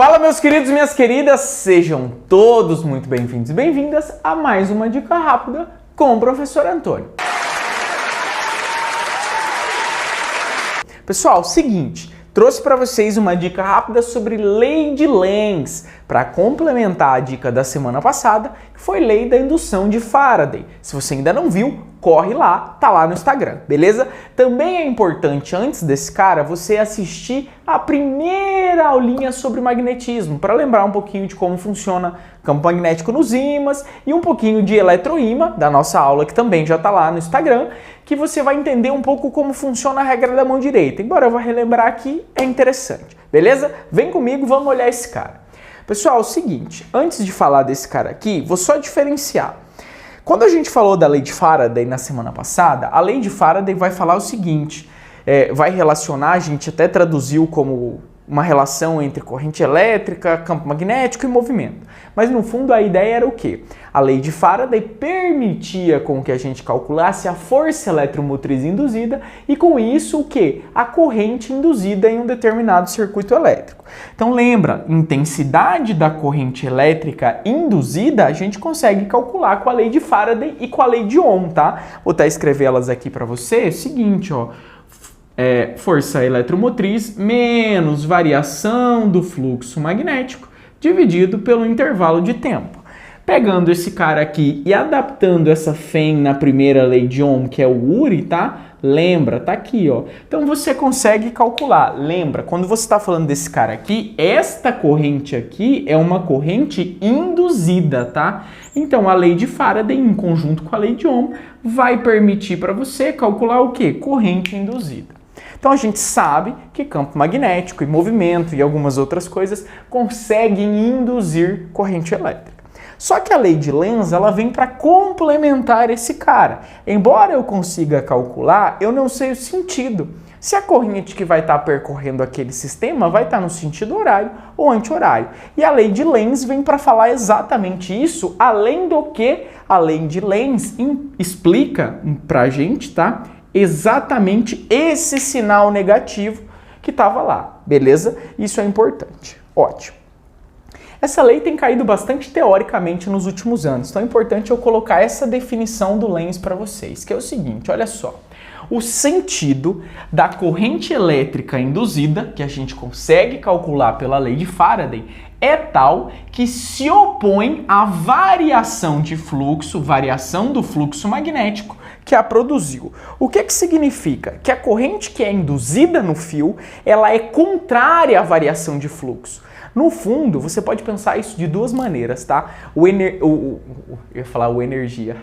Fala, meus queridos e minhas queridas, sejam todos muito bem-vindos e bem-vindas a mais uma dica rápida com o professor Antônio. Pessoal, seguinte, trouxe para vocês uma dica rápida sobre lei de Lenz, para complementar a dica da semana passada, que foi lei da indução de Faraday. Se você ainda não viu, corre lá, tá lá no Instagram, beleza? Também é importante, antes desse cara, você assistir a primeira aulinha sobre magnetismo, para lembrar um pouquinho de como funciona campo magnético nos ímãs e um pouquinho de eletroímã, da nossa aula que também já tá lá no Instagram, que você vai entender um pouco como funciona a regra da mão direita. Embora eu vá relembrar aqui, é interessante, beleza? Vem comigo, vamos olhar esse cara. Pessoal, é o seguinte, antes de falar desse cara aqui, vou só diferenciar. Quando a gente falou da lei de Faraday na semana passada, a lei de Faraday vai falar o seguinte, vai relacionar, a gente até traduziu como uma relação entre corrente elétrica, campo magnético e movimento. Mas no fundo a ideia era o quê? A lei de Faraday permitia com que a gente calculasse a força eletromotriz induzida e com isso o quê? A corrente induzida em um determinado circuito elétrico. Então lembra, intensidade da corrente elétrica induzida a gente consegue calcular com a lei de Faraday e com a lei de Ohm, tá? Vou até escrever elas aqui para você, é o seguinte, ó. Força eletromotriz menos variação do fluxo magnético dividido pelo intervalo de tempo. Pegando esse cara aqui e adaptando essa FEM na primeira lei de Ohm, que é o URI, tá? Lembra, tá aqui, ó. Então você consegue calcular. Lembra, quando você está falando desse cara aqui, esta corrente aqui é uma corrente induzida, tá? Então a lei de Faraday, em conjunto com a lei de Ohm, vai permitir para você calcular o quê? Corrente induzida. Então a gente sabe que campo magnético e movimento e algumas outras coisas conseguem induzir corrente elétrica. Só que a lei de Lenz, ela vem para complementar esse cara. Embora eu consiga calcular, eu não sei o sentido. Se a corrente que vai estar percorrendo aquele sistema vai estar no sentido horário ou anti-horário. E a lei de Lenz vem para falar exatamente isso, além do que a lei de Lenz explica para a gente, tá? Exatamente esse sinal negativo que estava lá, beleza? Isso é importante. Ótimo. Essa lei tem caído bastante teoricamente nos últimos anos, então é importante eu colocar essa definição do Lenz para vocês, que é o seguinte, olha só. O sentido da corrente elétrica induzida, que a gente consegue calcular pela lei de Faraday, é tal que se opõe à variação de fluxo, variação do fluxo magnético que a produziu. O que significa? Que a corrente que é induzida no fio, ela é contrária à variação de fluxo. No fundo, você pode pensar isso de duas maneiras, tá? Eu ia falar o energia,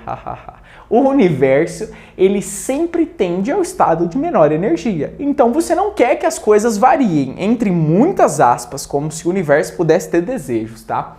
O universo, ele sempre tende ao estado de menor energia. Então você não quer que as coisas variem, entre muitas aspas, como se o universo pudesse ter desejos, tá?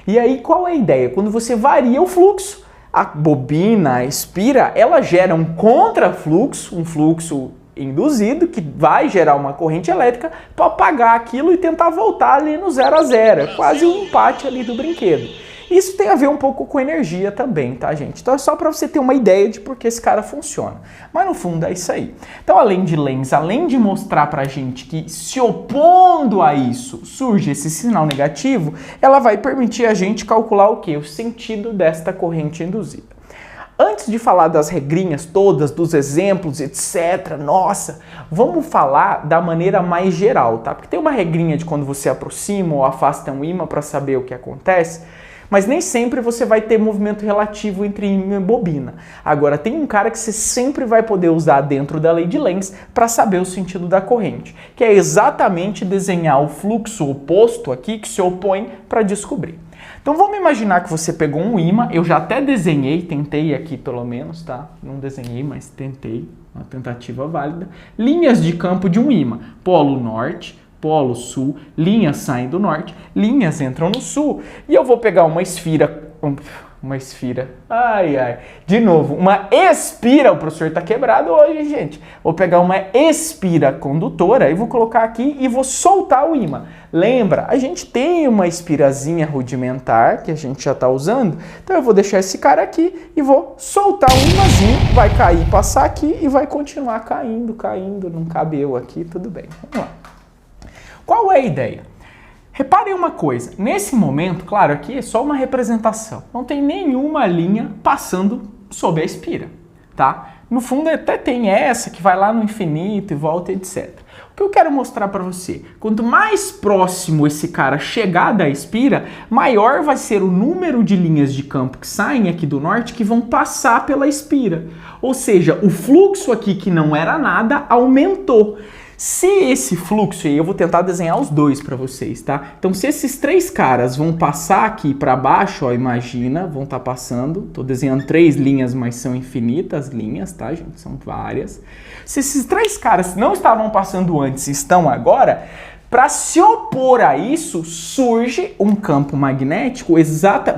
E aí qual é a ideia? Quando você varia o fluxo, a bobina, a espira, ela gera um contrafluxo, um fluxo induzido, que vai gerar uma corrente elétrica para apagar aquilo e tentar voltar ali no 0 a 0. É quase um empate ali do brinquedo. Isso tem a ver um pouco com energia também, tá, gente? Então é só para você ter uma ideia de por que esse cara funciona. Mas no fundo é isso aí. Então, além de Lenz, além de mostrar pra gente que se opondo a isso surge esse sinal negativo, ela vai permitir a gente calcular o quê? O sentido desta corrente induzida. Antes de falar das regrinhas todas, dos exemplos, etc., nossa, vamos falar da maneira mais geral, tá? Porque tem uma regrinha de quando você aproxima ou afasta um ímã para saber o que acontece, mas nem sempre você vai ter movimento relativo entre ímã e bobina. Agora, tem um cara que você sempre vai poder usar dentro da lei de Lenz para saber o sentido da corrente, que é exatamente desenhar o fluxo oposto aqui, que se opõe, para descobrir. Então vamos imaginar que você pegou um ímã, eu já até desenhei, tentei aqui pelo menos, tá? Não desenhei, mas tentei, uma tentativa válida. Linhas de campo de um ímã, polo norte, polo sul, linhas saem do norte, linhas entram no sul. E eu vou pegar uma esfera, de novo, uma espira, o professor tá quebrado hoje, gente. Vou pegar uma espira condutora e vou colocar aqui e vou soltar o ímã. Lembra, a gente tem uma espirazinha rudimentar que a gente já tá usando, então eu vou deixar esse cara aqui e vou soltar o ímãzinho, vai cair, passar aqui e vai continuar caindo, não cabeu aqui, tudo bem. Vamos lá. Qual é a ideia? Reparem uma coisa, nesse momento, claro, aqui é só uma representação, não tem nenhuma linha passando sob a espira, tá? No fundo até tem essa que vai lá no infinito e volta, etc. O que eu quero mostrar para você, quanto mais próximo esse cara chegar da espira, maior vai ser o número de linhas de campo que saem aqui do norte que vão passar pela espira. Ou seja, o fluxo aqui que não era nada aumentou. Se esse fluxo, e eu vou tentar desenhar os dois para vocês, tá? Então, se esses três caras vão passar aqui para baixo, ó, imagina, vão estar passando. Tô desenhando 3 linhas, mas são infinitas linhas, tá, gente? São várias. Se esses 3 caras não estavam passando antes e estão agora, para se opor a isso, surge um campo magnético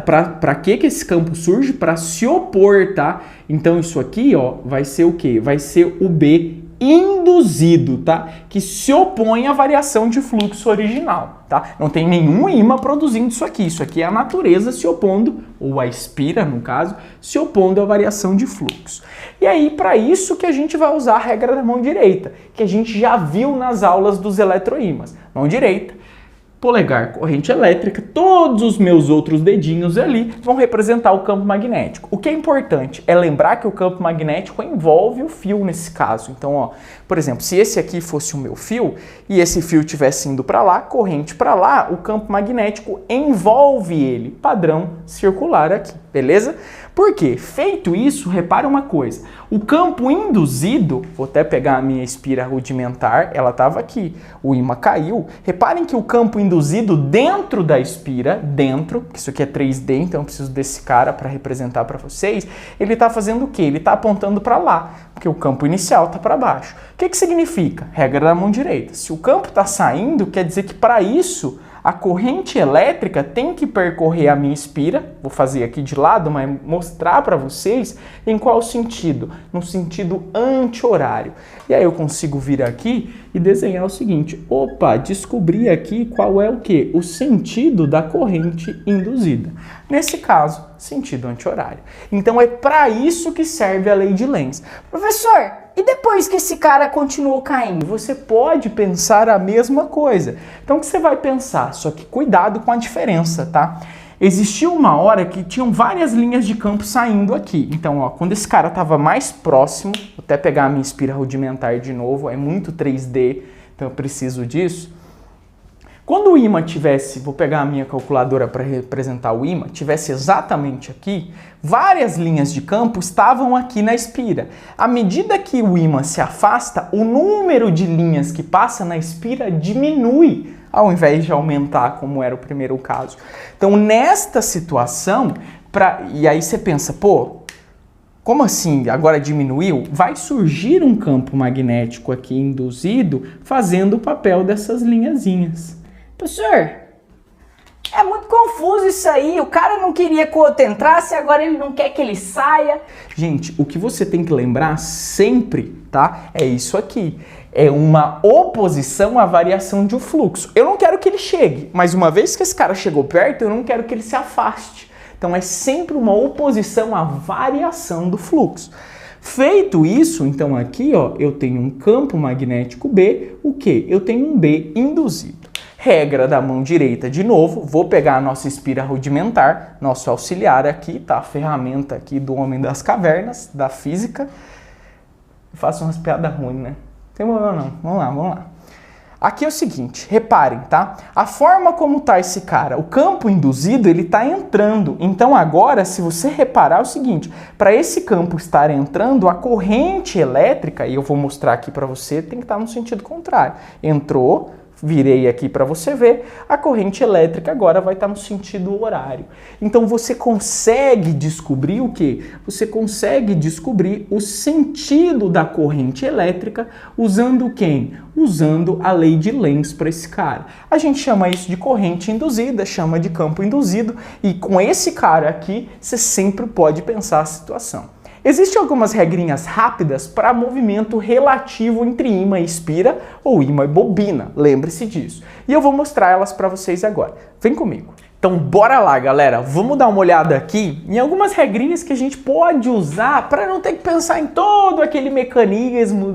para que esse campo surge? Para se opor, tá? Então, isso aqui, ó, vai ser o quê? Vai ser o B induzido, tá? Que se opõe à variação de fluxo original, tá? Não tem nenhum ímã produzindo isso aqui é a natureza se opondo, ou a espira, no caso, se opondo à variação de fluxo. E aí, para isso que a gente vai usar a regra da mão direita, que a gente já viu nas aulas dos eletroímãs. Mão direita, polegar, corrente elétrica, todos os meus outros dedinhos ali vão representar o campo magnético. O que é importante é lembrar que o campo magnético envolve o fio nesse caso. Então, ó, por exemplo, se esse aqui fosse o meu fio e esse fio estivesse indo para lá, corrente para lá, o campo magnético envolve ele, padrão circular aqui, beleza? Por quê? Feito isso, repara uma coisa, o campo induzido, vou até pegar a minha espira rudimentar, ela estava aqui, o ímã caiu, reparem que o campo induzido dentro da espira, dentro, que isso aqui é 3D, então eu preciso desse cara para representar para vocês, ele está fazendo o quê? Ele está apontando para lá, porque o campo inicial está para baixo. O que significa? Regra da mão direita. Se o campo está saindo, quer dizer que para isso a corrente elétrica tem que percorrer a minha espira, vou fazer aqui de lado, mas mostrar para vocês em qual sentido? No sentido anti-horário. E aí eu consigo vir aqui e desenhar o seguinte, opa, descobri aqui qual é o quê? O sentido da corrente induzida. Nesse caso, sentido anti-horário. Então é para isso que serve a lei de Lenz. Professor, e depois que esse cara continuou caindo? Você pode pensar a mesma coisa. Então o que você vai pensar? Só que cuidado com a diferença, tá? Existia uma hora que tinham várias linhas de campo saindo aqui. Então, ó, quando esse cara estava mais próximo, vou até pegar a minha espira rudimentar de novo, é muito 3D, então eu preciso disso. Quando o ímã tivesse, vou pegar a minha calculadora para representar o ímã, tivesse exatamente aqui, várias linhas de campo estavam aqui na espira. À medida que o ímã se afasta, o número de linhas que passa na espira diminui, ao invés de aumentar, como era o primeiro caso. Então, nesta situação, e aí você pensa, pô, como assim? Agora diminuiu? Vai surgir um campo magnético aqui induzido, fazendo o papel dessas linhazinhas. Professor, é muito confuso isso aí. O cara não queria que o outro entrasse, agora ele não quer que ele saia. Gente, o que você tem que lembrar sempre, tá? É isso aqui. É uma oposição à variação de um fluxo. Eu não quero que ele chegue, mas uma vez que esse cara chegou perto, eu não quero que ele se afaste. Então é sempre uma oposição à variação do fluxo. Feito isso, então aqui, ó, eu tenho um campo magnético B, o quê? Eu tenho um B induzido. Regra da mão direita de novo, vou pegar a nossa espira rudimentar, nosso auxiliar aqui, tá? A ferramenta aqui do homem das cavernas, da física. Faço umas piadas ruins, né? Não tem problema não, vamos lá. Aqui é o seguinte, reparem, tá? A forma como tá esse cara, o campo induzido, ele tá entrando. Então agora, se você reparar é o seguinte, para esse campo estar entrando, a corrente elétrica, e eu vou mostrar aqui para você, tem que estar no sentido contrário. Entrou, virei aqui para você ver, a corrente elétrica agora vai estar no sentido horário. Então você consegue descobrir o quê? Você consegue descobrir o sentido da corrente elétrica usando quem? Usando a lei de Lenz para esse cara. A gente chama isso de corrente induzida, chama de campo induzido, e com esse cara aqui você sempre pode pensar a situação. Existem algumas regrinhas rápidas para movimento relativo entre ímã e espira ou ímã e bobina, lembre-se disso. E eu vou mostrar elas para vocês agora. Vem comigo. Então bora lá, galera. Vamos dar uma olhada aqui em algumas regrinhas que a gente pode usar para não ter que pensar em todo aquele mecanismo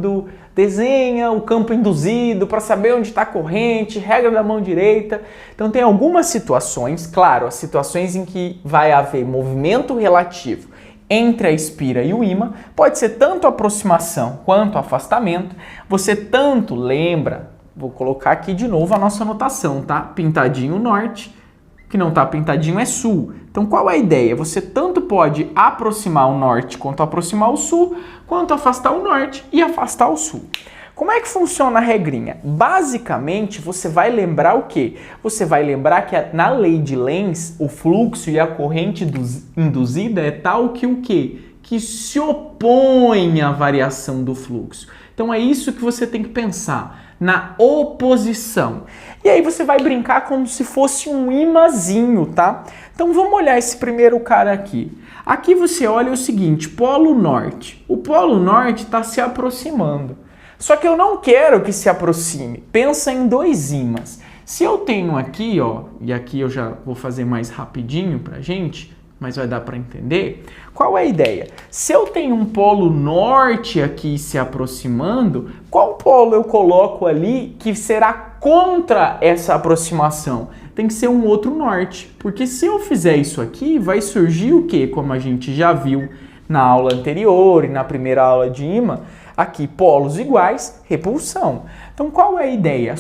desenha o campo induzido para saber onde está a corrente, regra da mão direita. Então tem algumas situações, claro, as situações em que vai haver movimento relativo entre a espira e o ímã, pode ser tanto aproximação quanto afastamento. Você tanto lembra, vou colocar aqui de novo a nossa anotação, tá? Pintadinho norte, que não está pintadinho é sul. Então qual é a ideia? Você tanto pode aproximar o norte quanto aproximar o sul, quanto afastar o norte e afastar o sul. Como é que funciona a regrinha? Basicamente, você vai lembrar o quê? Você vai lembrar que na lei de Lenz, o fluxo e a corrente induzida é tal que o quê? Que se opõe à variação do fluxo. Então é isso que você tem que pensar, na oposição. E aí você vai brincar como se fosse um imãzinho, tá? Então vamos olhar esse primeiro cara aqui. Aqui você olha o seguinte, polo norte. O polo norte está se aproximando. Só que eu não quero que se aproxime. Pensa em dois ímãs. Se eu tenho aqui, ó, e aqui eu já vou fazer mais rapidinho pra gente, mas vai dar para entender. Qual é a ideia? Se eu tenho um polo norte aqui se aproximando, qual polo eu coloco ali que será contra essa aproximação? Tem que ser um outro norte, porque se eu fizer isso aqui, vai surgir o quê? Como a gente já viu na aula anterior e na primeira aula de ímã, aqui polos iguais, repulsão. Então qual é a ideia?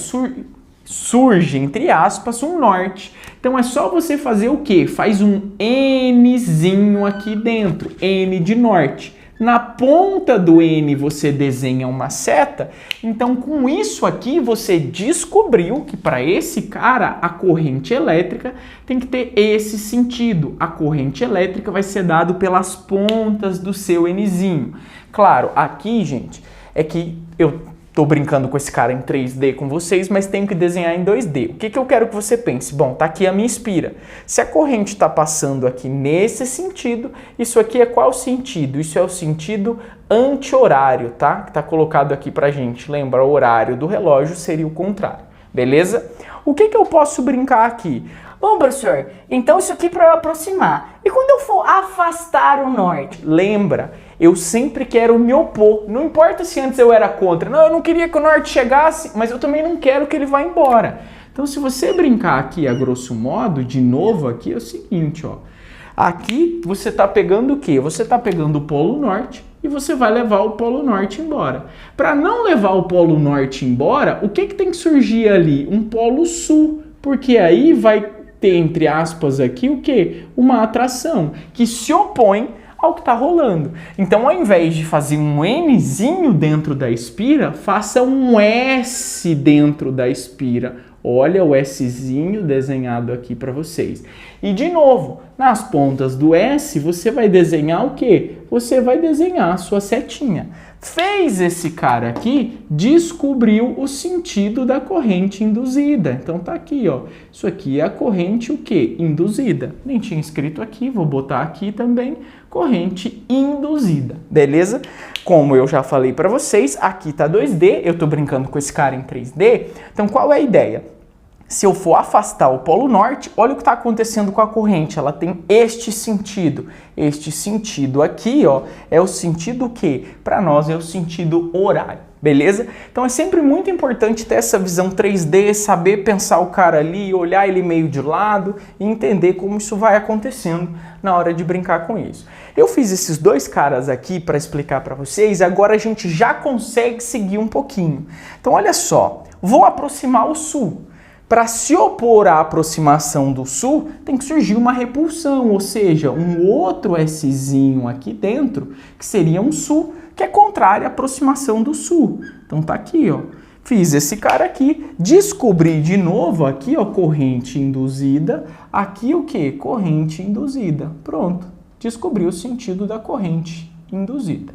Surge, entre aspas, um norte. Então é só você fazer o quê? Faz um Nzinho aqui dentro, N de norte. Na ponta do N você desenha uma seta. Então com isso aqui você descobriu que para esse cara a corrente elétrica tem que ter esse sentido. A corrente elétrica vai ser dada pelas pontas do seu Nzinho. Claro, aqui, gente, é que eu tô brincando com esse cara em 3D com vocês, mas tenho que desenhar em 2D. O que eu quero que você pense? Bom, tá aqui a minha espira. Se a corrente está passando aqui nesse sentido, isso aqui é qual sentido? Isso é o sentido anti-horário, tá? Que tá colocado aqui pra gente. Lembra, o horário do relógio seria o contrário, beleza? O que eu posso brincar aqui? Bom, professor, então isso aqui para eu aproximar. E quando eu for afastar o norte? Lembra, eu sempre quero me opor. Não importa se antes eu era contra. Não, eu não queria que o norte chegasse, mas eu também não quero que ele vá embora. Então, se você brincar aqui a grosso modo, de novo aqui, é o seguinte, ó. Aqui você está pegando o quê? Você está pegando o polo norte e você vai levar o polo norte embora. Para não levar o polo norte embora, o que tem que surgir ali? Um polo sul, porque aí vai ter, entre aspas, aqui o quê? Uma atração que se opõe ao que está rolando. Então, ao invés de fazer um Nzinho dentro da espira, faça um S dentro da espira. Olha o Szinho desenhado aqui para vocês. E, de novo, nas pontas do S, você vai desenhar o quê? Você vai desenhar a sua setinha. Fez esse cara aqui, descobriu o sentido da corrente induzida. Então tá aqui, ó. Isso aqui é a corrente o quê? Induzida. Nem tinha escrito aqui, vou botar aqui também, corrente induzida. Beleza? Como eu já falei para vocês, aqui tá 2D, eu tô brincando com esse cara em 3D. Então qual é a ideia? Se eu for afastar o polo norte, olha o que está acontecendo com a corrente. Ela tem este sentido. Este sentido aqui, ó, é o sentido que, para nós, é o sentido horário. Beleza? Então é sempre muito importante ter essa visão 3D, saber pensar o cara ali, olhar ele meio de lado e entender como isso vai acontecendo na hora de brincar com isso. Eu fiz esses dois caras aqui para explicar para vocês, agora a gente já consegue seguir um pouquinho. Então olha só, vou aproximar o sul. Para se opor à aproximação do sul, tem que surgir uma repulsão, ou seja, um outro Szinho aqui dentro, que seria um sul, que é contrário à aproximação do sul. Então tá aqui, ó. Fiz esse cara aqui, descobri de novo aqui, ó, corrente induzida. Aqui o que? Corrente induzida. Pronto, descobri o sentido da corrente induzida.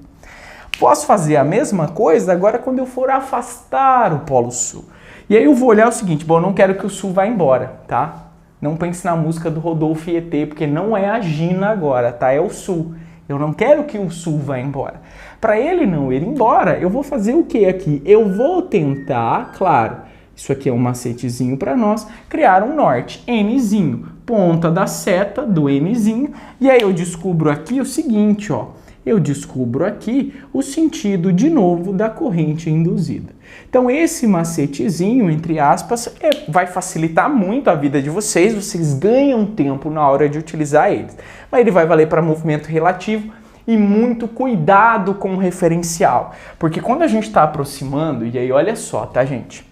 Posso fazer a mesma coisa agora quando eu for afastar o polo sul. E aí eu vou olhar o seguinte, bom, eu não quero que o sul vá embora, tá? Não pense na música do Rodolfo e ET, porque não é a Gina agora, tá? É o sul. Eu não quero que o sul vá embora. Para ele não ir embora, eu vou fazer o que aqui? Eu vou tentar, claro, isso aqui é um macetezinho para nós, criar um norte, Nzinho, ponta da seta do Nzinho, e aí eu descubro aqui o seguinte, ó, eu descubro aqui o sentido de novo da corrente induzida. Então esse macetezinho, entre aspas, vai facilitar muito a vida de vocês ganham tempo na hora de utilizar eles. Mas ele vai valer para movimento relativo e muito cuidado com o referencial. Porque quando a gente está aproximando, e aí olha só, tá gente?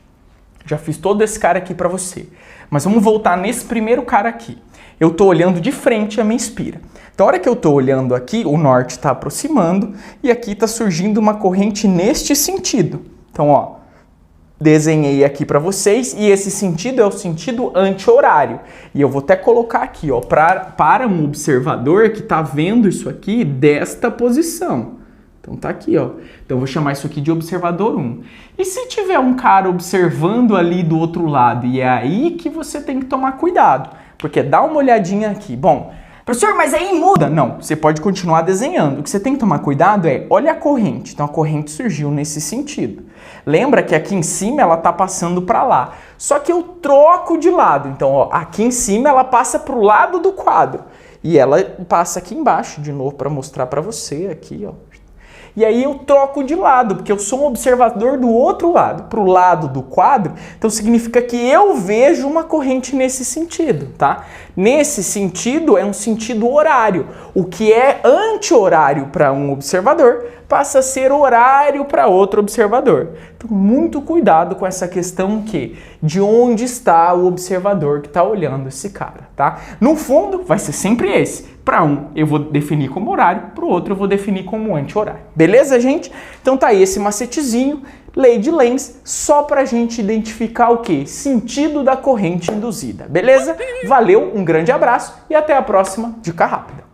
Já fiz todo esse cara aqui para você. Mas vamos voltar nesse primeiro cara aqui. Eu estou olhando de frente a minha espira. Então, a hora que eu estou olhando aqui, o norte está aproximando e aqui está surgindo uma corrente neste sentido. Então, ó, desenhei aqui para vocês e esse sentido é o sentido anti-horário. E eu vou até colocar aqui, ó, para um observador que está vendo isso aqui desta posição. Então tá aqui, ó. Então eu vou chamar isso aqui de observador 1. E se tiver um cara observando ali do outro lado, e é aí que você tem que tomar cuidado, porque dá uma olhadinha aqui. Bom, professor, mas aí muda. Não, você pode continuar desenhando. O que você tem que tomar cuidado olha a corrente. Então a corrente surgiu nesse sentido. Lembra que aqui em cima ela tá passando para lá. Só que eu troco de lado. Então, ó, aqui em cima ela passa pro lado do quadro. E ela passa aqui embaixo de novo para mostrar para você aqui, ó. E aí eu troco de lado, porque eu sou um observador do outro lado, para o lado do quadro. Então significa que eu vejo uma corrente nesse sentido, tá? Nesse sentido é um sentido horário. O que é anti-horário para um observador passa a ser horário para outro observador. Então muito cuidado com essa questão de onde está o observador que está olhando esse cara, tá? No fundo vai ser sempre esse. Para um eu vou definir como horário, para o outro eu vou definir como anti-horário. Beleza, gente? Então tá aí esse macetezinho, lei de Lenz, só para a gente identificar o quê? Sentido da corrente induzida. Beleza? Valeu, um grande abraço e até a próxima Dica Rápida.